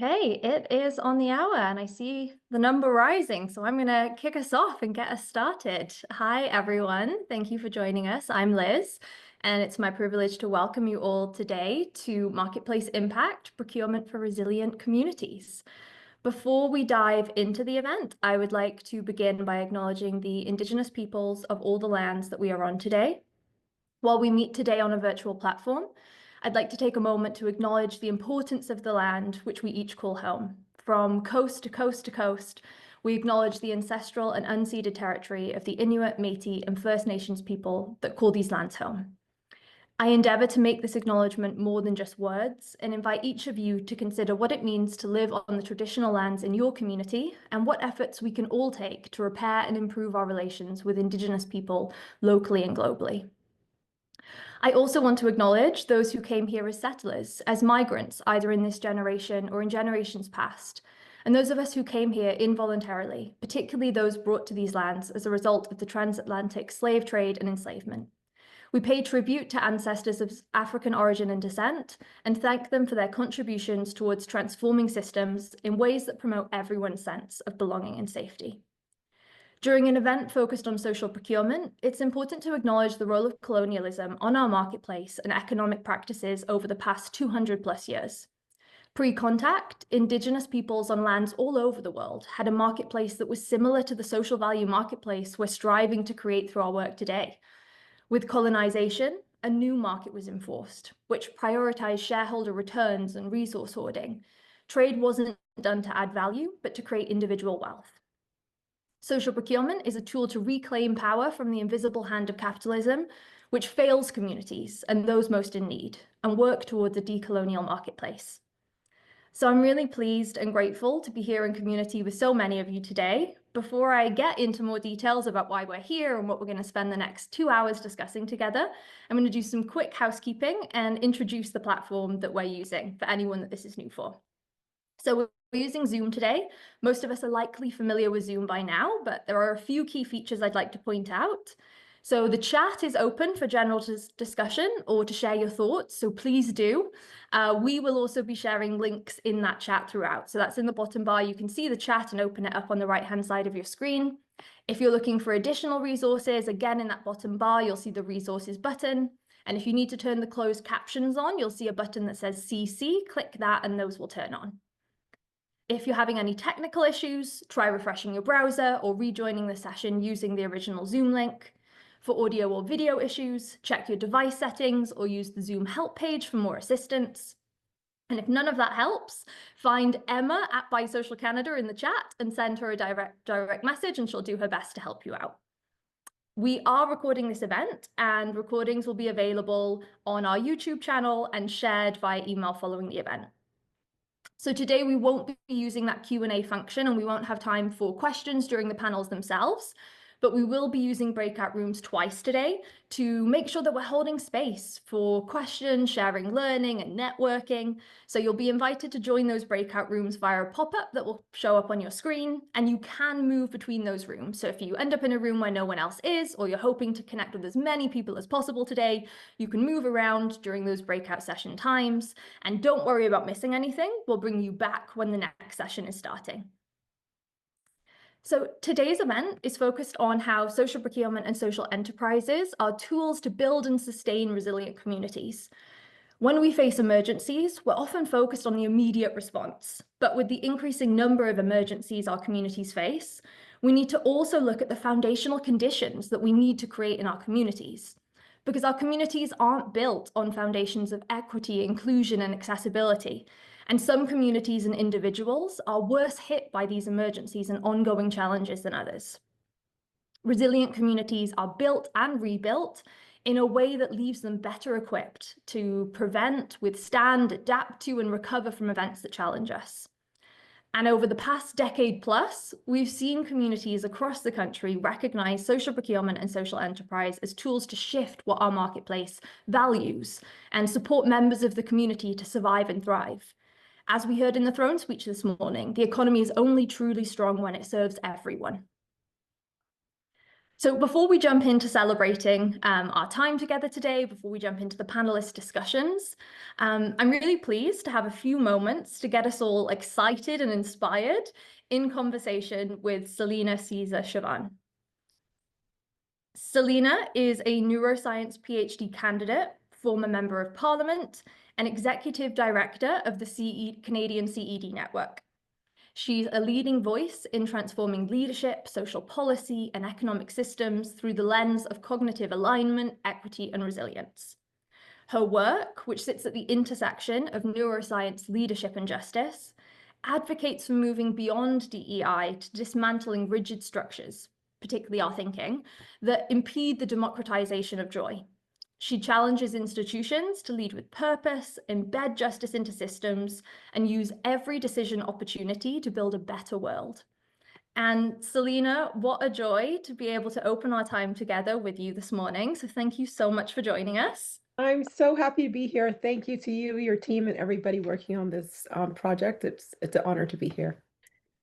Hey, it is on the hour and I see the number rising, so I'm going to kick us off and get us started. Hi, everyone. Thank you for joining us. I'm Liz, and it's my privilege to welcome you all today to Marketplace Impact, Procurement for Resilient Communities. Before we dive into the event, I would like to begin by acknowledging the Indigenous peoples of all the lands that we are on today. While we meet today on a virtual platform, I'd like to take a moment to acknowledge the importance of the land which we each call home. From coast to coast to coast, we acknowledge the ancestral and unceded territory of the Inuit, Métis, and First Nations people that call these lands home. I endeavour to make this acknowledgement more than just words and invite each of you to consider what it means to live on the traditional lands in your community and what efforts we can all take to repair and improve our relations with Indigenous people locally and globally. I also want to acknowledge those who came here as settlers, as migrants, either in this generation or in generations past, and those of us who came here involuntarily, particularly those brought to these lands as a result of the transatlantic slave trade and enslavement. We pay tribute to ancestors of African origin and descent and thank them for their contributions towards transforming systems in ways that promote everyone's sense of belonging and safety. During an event focused on social procurement, it's important to acknowledge the role of colonialism on our marketplace and economic practices over the past 200 plus years. Pre-contact, Indigenous peoples on lands all over the world had a marketplace that was similar to the social value marketplace we're striving to create through our work today. With colonization, a new market was enforced, which prioritized shareholder returns and resource hoarding. Trade wasn't done to add value, but to create individual wealth. Social procurement is a tool to reclaim power from the invisible hand of capitalism, which fails communities and those most in need, and work towards a decolonial marketplace. So I'm really pleased and grateful to be here in community with so many of you today. Before I get into more details about why we're here and what we're going to spend the next 2 hours discussing together, I'm going to do some quick housekeeping and introduce the platform that we're using for anyone that this is new for. So we're using Zoom today. Most of us are likely familiar with Zoom by now, but there are a few key features I'd like to point out. So the chat is open for general discussion or to share your thoughts, so please do. We will also be sharing links in that chat throughout. So that's in the bottom bar. You can see the chat and open it up on the right-hand side of your screen. If you're looking for additional resources, again, in that bottom bar, you'll see the resources button. And if you need to turn the closed captions on, you'll see a button that says CC. Click that and those will turn on. If you're having any technical issues, try refreshing your browser or rejoining the session using the original Zoom link. For audio or video issues, check your device settings or use the Zoom help page for more assistance. And if none of that helps, find Emma at Bisocial Canada in the chat and send her a direct message and she'll do her best to help you out. We are recording this event and recordings will be available on our YouTube channel and shared via email following the event. So today we won't be using that Q&A function and we won't have time for questions during the panels themselves, but we will be using breakout rooms twice today to make sure that we're holding space for questions, sharing, learning, and networking. So you'll be invited to join those breakout rooms via a pop-up that will show up on your screen, and you can move between those rooms. So if you end up in a room where no one else is, or you're hoping to connect with as many people as possible today, you can move around during those breakout session times. And don't worry about missing anything. We'll bring you back when the next session is starting. So today's event is focused on how social procurement and social enterprises are tools to build and sustain resilient communities. When we face emergencies, we're often focused on the immediate response, but with the increasing number of emergencies our communities face, we need to also look at the foundational conditions that we need to create in our communities. Because our communities aren't built on foundations of equity, inclusion, and accessibility. And some communities and individuals are worse hit by these emergencies and ongoing challenges than others. Resilient communities are built and rebuilt in a way that leaves them better equipped to prevent, withstand, adapt to, and recover from events that challenge us. And over the past decade plus, we've seen communities across the country recognize social procurement and social enterprise as tools to shift what our marketplace values and support members of the community to survive and thrive. As we heard in the throne speech this morning, the economy is only truly strong when it serves everyone. So before we jump into celebrating our time together today, before we jump into the panelist discussions, I'm really pleased to have a few moments to get us all excited and inspired in conversation with Celina Caesar-Chavannes. Celina is a neuroscience PhD candidate, former member of Parliament, and executive director of the Canadian CED network. She's a leading voice in transforming leadership, social policy, and economic systems through the lens of cognitive alignment, equity, and resilience. Her work, which sits at the intersection of neuroscience, leadership, and justice, advocates for moving beyond DEI to dismantling rigid structures, particularly our thinking, that impede the democratization of joy. She challenges institutions to lead with purpose, embed justice into systems, and use every decision opportunity to build a better world. And Celina, what a joy to be able to open our time together with you this morning. So thank you so much for joining us. I'm so happy to be here. Thank you to you, your team, and everybody working on this project. It's an honor to be here.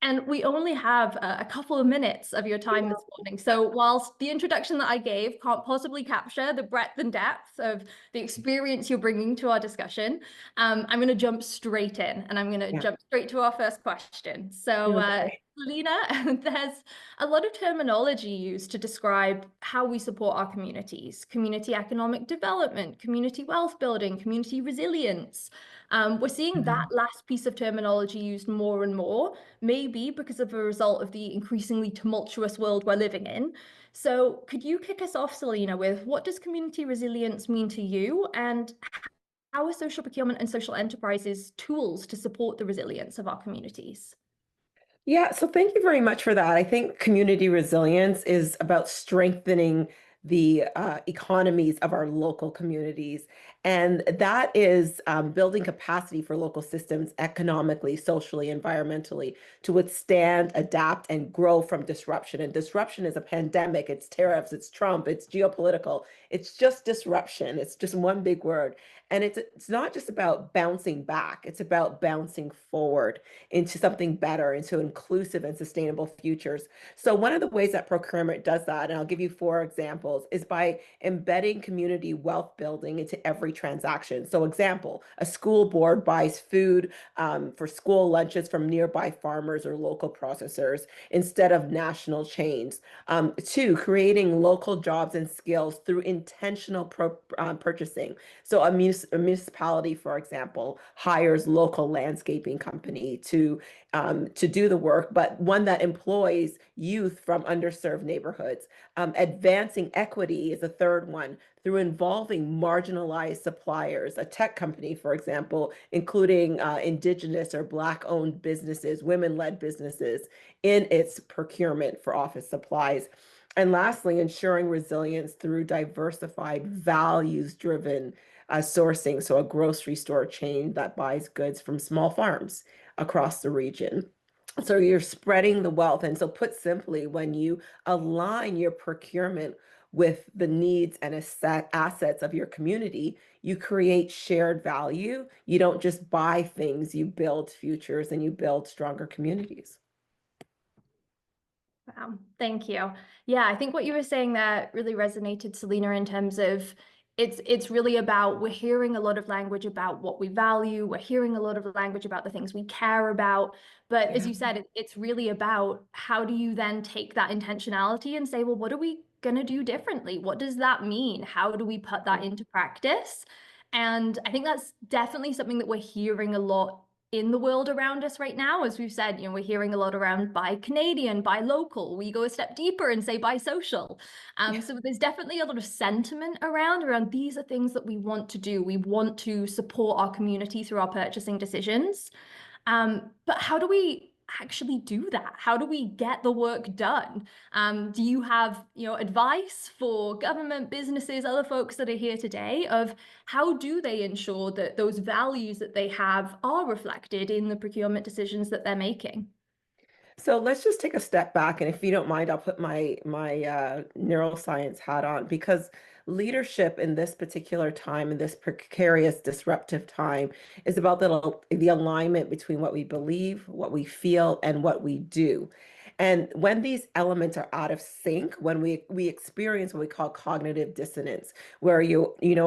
And we only have a couple of minutes of your time this morning. So whilst the introduction that I gave can't possibly capture the breadth and depth of the experience you're bringing to our discussion, I'm going to jump straight in and I'm going to jump straight to our first question. So, Celina, there's a lot of terminology used to describe how we support our communities: community economic development, community wealth building, community resilience. We're seeing that last piece of terminology used more and more, maybe because of a result of the increasingly tumultuous world we're living in. So could you kick us off, Celina, with what does community resilience mean to you, and how are social procurement and social enterprises tools to support the resilience of our communities? Yeah, so thank you very much for that. I think community resilience is about strengthening the economies of our local communities. And that is building capacity for local systems economically, socially, environmentally to withstand, adapt, and grow from disruption. And disruption is a pandemic, it's tariffs, it's Trump, it's geopolitical, it's just disruption. It's just one big word. And it's not just about bouncing back, it's about bouncing forward into something better, into inclusive and sustainable futures. So one of the ways that procurement does that, and I'll give you 4 examples, is by embedding community wealth building into every transaction. So example, a school board buys food for school lunches from nearby farmers or local processors instead of national chains. 2, creating local jobs and skills through intentional purchasing. So a municipality, for example, hires local landscaping company to do the work, but one that employs youth from underserved neighborhoods. Advancing equity is a third one through involving marginalized suppliers, a tech company, for example, including indigenous or Black-owned businesses, women-led businesses in its procurement for office supplies. And lastly, ensuring resilience through diversified, values-driven sourcing. So a grocery store chain that buys goods from small farms across the region. So you're spreading the wealth. And so put simply, when you align your procurement with the needs and assets of your community, you create shared value. You don't just buy things, you build futures and you build stronger communities. Wow, thank you. Yeah, I think what you were saying there really resonated, Celina, in terms of it's really about, we're hearing a lot of language about what we value, we're hearing a lot of language about the things we care about, but as you said, it's really about how do you then take that intentionality and say, well, what are we going to do differently? What does that mean? How do we put that into practice? And I think that's definitely something that we're hearing a lot in the world around us right now. As we've said, we're hearing a lot around buy Canadian, buy local. We go a step deeper and say buy social. So there's definitely a lot of sentiment around these are things that we want to do. We want to support our community through our purchasing decisions. But how do we actually do that? How do we get the work done? Do you have, advice for government, businesses, other folks that are here today of how do they ensure that those values that they have are reflected in the procurement decisions that they're making? So let's just take a step back, and if you don't mind, I'll put my neuroscience hat on, because leadership in this particular time, in this precarious, disruptive time, is about the alignment between what we believe, what we feel, and what we do. And when these elements are out of sync, when we experience what we call cognitive dissonance, where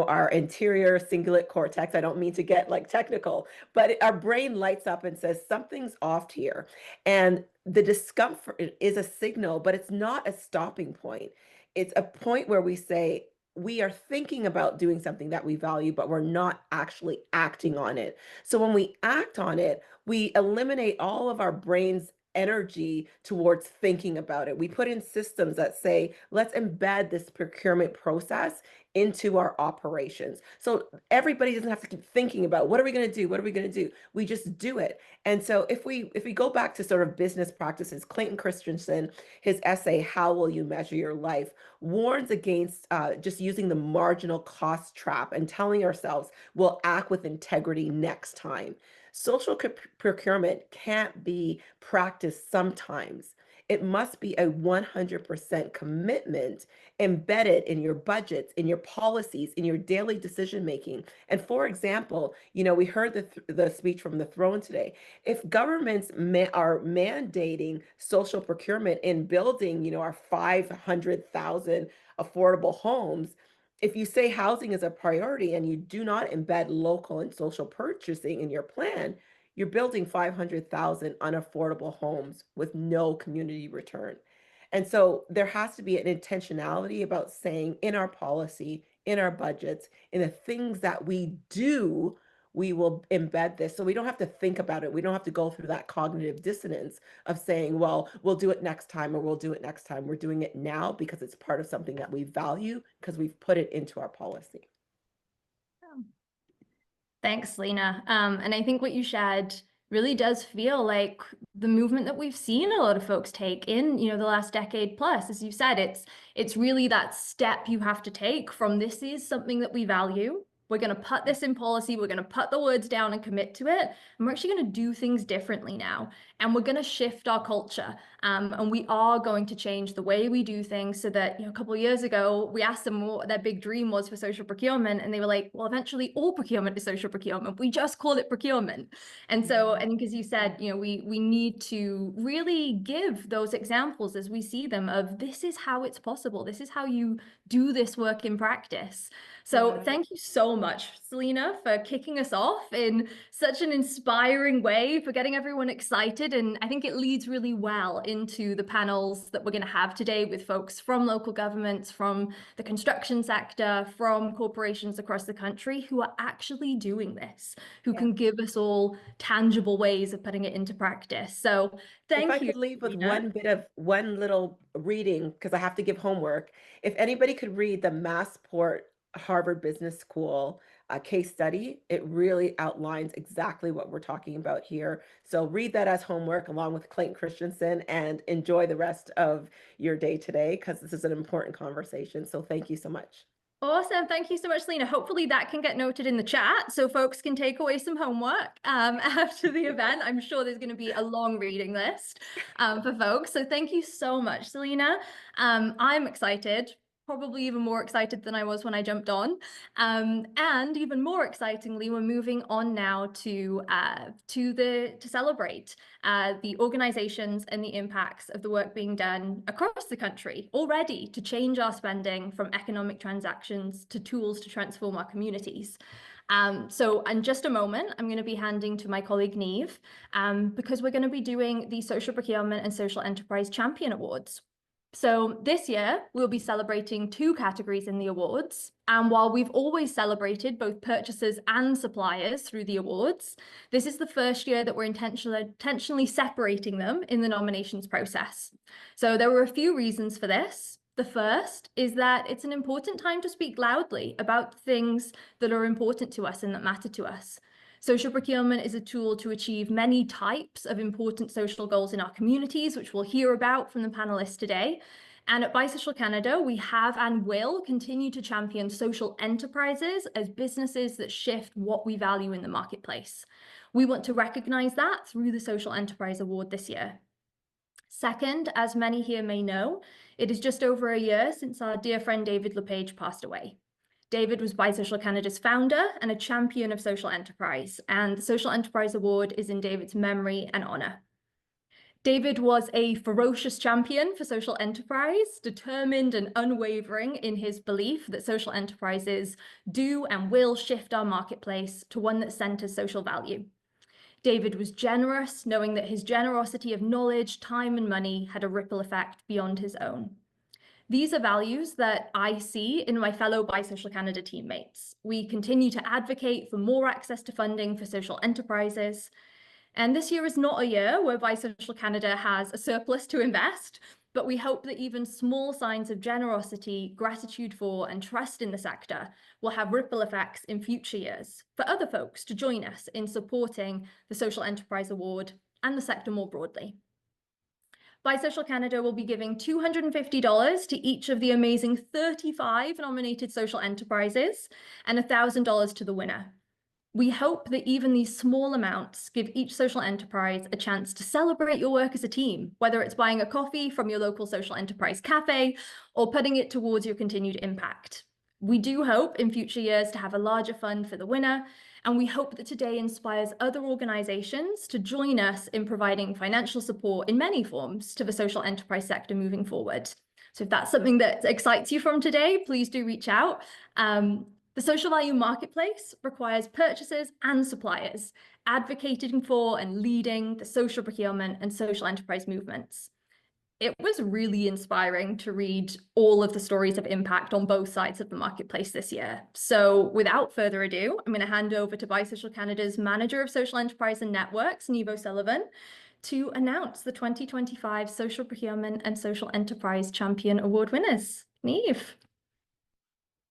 our interior cingulate cortex, I don't mean to get like technical, but our brain lights up and says something's off here. And the discomfort is a signal, but it's not a stopping point. It's a point where we say, we are thinking about doing something that we value, but we're not actually acting on it. So when we act on it, we eliminate all of our brain's energy towards thinking about it. We put in systems that say, let's embed this procurement process into our operations. So everybody doesn't have to keep thinking about what are we going to do? What are we going to do? We just do it. And so if we go back to sort of business practices, Clayton Christensen, his essay, How Will You Measure Your Life, warns against just using the marginal cost trap and telling ourselves we'll act with integrity next time. Social procurement can't be practiced sometimes. It must be a 100% commitment embedded in your budgets, in your policies, in your daily decision making. And for example, we heard the speech from the throne today. If governments are mandating social procurement in building, our 500,000 affordable homes, if you say housing is a priority and you do not embed local and social purchasing in your plan, you're building 500,000 unaffordable homes with no community return. And so there has to be an intentionality about saying in our policy, in our budgets, in the things that we do, we will embed this. So we don't have to think about it. We don't have to go through that cognitive dissonance of saying, well, we'll do it next time or we'll do it next time. We're doing it now because it's part of something that we value because we've put it into our policy. Thanks, Celina. And I think what you shared really does feel like the movement that we've seen a lot of folks take in, the last decade plus. As you said, it's really that step you have to take from this is something that we value. We're going to put this in policy. We're going to put the words down and commit to it. And we're actually going to do things differently now. And we're going to shift our culture. And we are going to change the way we do things so that, a couple of years ago, we asked them what their big dream was for social procurement. And they were like, well, eventually all procurement is social procurement. We just call it procurement. And so I think, as you said, we need to really give those examples as we see them of this is how it's possible. This is how you do this work in practice. So thank you so much, Celina, for kicking us off in such an inspiring way, for getting everyone excited. And I think it leads really well into the panels that we're going to have today with folks from local governments, from the construction sector, from corporations across the country who are actually doing this, who can give us all tangible ways of putting it into practice. So thank you. If I could leave with Celina. one little reading, because I have to give homework. If anybody could read the Massport Harvard Business School case study, it really outlines exactly what we're talking about here. So read that as homework along with Clayton Christensen and enjoy the rest of your day today because this is an important conversation. So thank you so much. Awesome. Thank you so much, Celina. Hopefully that can get noted in the chat so folks can take away some homework after the event. I'm sure there's going to be a long reading list for folks. So thank you so much, Celina. I'm excited, probably even more excited than I was when I jumped on. And even more excitingly, we're moving on now to celebrate the organizations and the impacts of the work being done across the country already to change our spending from economic transactions to tools to transform our communities. So in just a moment, I'm going to be handing to my colleague Neve because we're going to be doing the Social Procurement and Social Enterprise Champion Awards. So this year, we'll be celebrating two categories in the awards. And while we've always celebrated both purchasers and suppliers through the awards, this is the first year that we're intentionally separating them in the nominations process. So there were a few reasons for this. The first is that it's an important time to speak loudly about things that are important to us and that matter to us. Social procurement is a tool to achieve many types of important social goals in our communities, which we'll hear about from the panelists today. And at Bisocial Canada, we have and will continue to champion social enterprises as businesses that shift what we value in the marketplace. We want to recognize that through the Social Enterprise Award this year. Second, as many here may know, it is just over a year since our dear friend David LePage passed away. David was Bisocial Canada's founder and a champion of social enterprise, and the Social Enterprise Award is in David's memory and honor. David was a ferocious champion for social enterprise, determined and unwavering in his belief that social enterprises do and will shift our marketplace to one that centers social value. David was generous, knowing that his generosity of knowledge, time, and money had a ripple effect beyond his own. These are values that I see in my fellow Bisocial Canada teammates. We continue to advocate for more access to funding for social enterprises. And this year is not a year where Bisocial Canada has a surplus to invest, but we hope that even small signs of generosity, gratitude for, and trust in the sector will have ripple effects in future years for other folks to join us in supporting the Social Enterprise Award and the sector more broadly. Bisocial Canada will be giving $250 to each of the amazing 35 nominated social enterprises and $1,000 to the winner. We hope that even these small amounts give each social enterprise a chance to celebrate your work as a team, whether it's buying a coffee from your local social enterprise cafe or putting it towards your continued impact. We do hope in future years to have a larger fund for the winner, and we hope that today inspires other organizations to join us in providing financial support in many forms to the social enterprise sector moving forward. So if that's something that excites you from today, please do reach out. The social value marketplace requires purchasers and suppliers advocating for and leading the social procurement and social enterprise movements. It was really inspiring to read all of the stories of impact on both sides of the marketplace this year. So without further ado, I'm going to hand over to Bisocial Canada's Manager of Social Enterprise and Networks, Niamh O'Sullivan, to announce the 2025 Social Procurement and Social Enterprise Champion Award winners. Niamh.